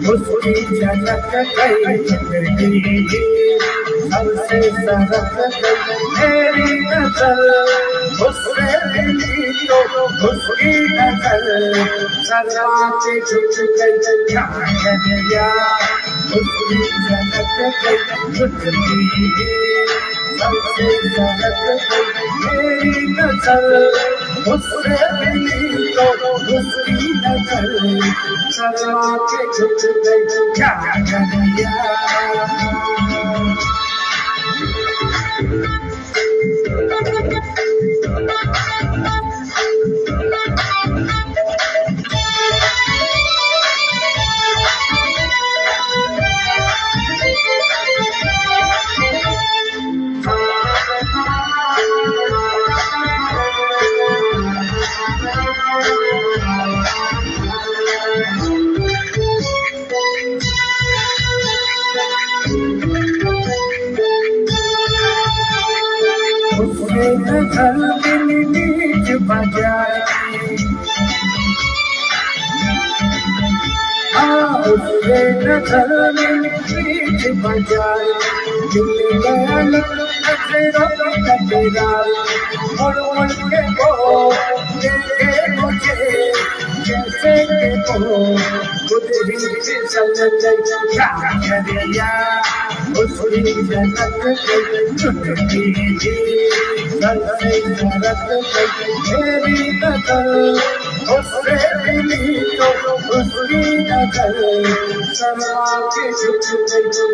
उसकी झलक गई जिंदगी सबसे सरक गई मेरी नजर उससे मिली तो उसकी नजर शर्मा के झुक गई कन्हैया उसकी झलक गई जिंदगी सबसे सरक गई मेरी नजर उससे मिली तो उसकी नजर शर्मा के झुक गई कन्हैया घर बीच बजाए उसके घर बीच बजाए दिल गल नजरों कटराए मुड़ मुड़ के वो देखे मुझे जैसे के वो खुद ही फिसल गई कन्हैया उसकी झलक गई चुटकी सबसे सरक गई मेरी नजर उससे मिली तो उसकी नजर शर्मा के झुक गई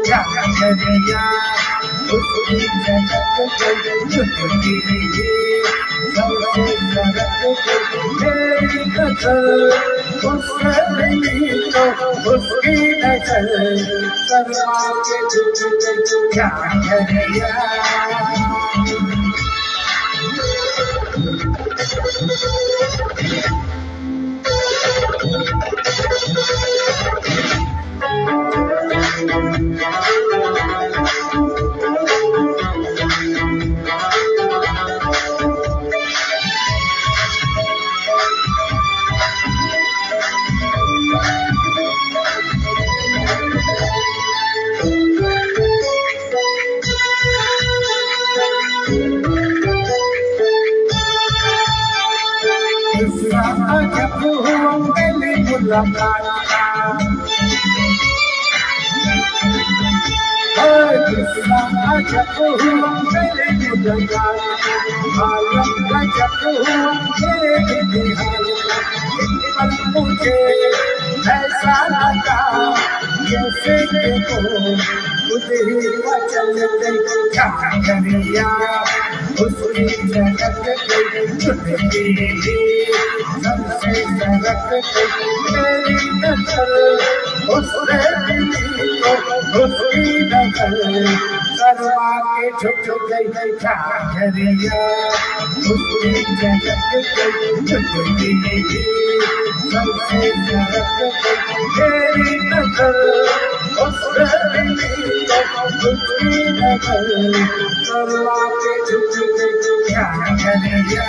कन्हैया उसकी झलक गई चुटकी सबसे सरक गई मेरी नजर उससे मिली तो उसकी नजर शर्मा के झुक गई कन्हैया जब हुआ मेरी मुलाकात जब हुआ मेरी मुलाकात आलम का जब हुआ मेरे बिहार पल मुझे ऐसा लगा जैसे कि वो खुद ही चल गई कन्हैया उसकी झलक गई चुटकी सबसे सरक गई मेरी नजर उससे मिली तो उसकी नजर शर्मा के झुक गई कन्हैया उसकी झलक गई चुटकी सबसे सरक गई मेरी नजर उससे मिली तो उसकी नजर शर्मा के झुक गई कन्हैया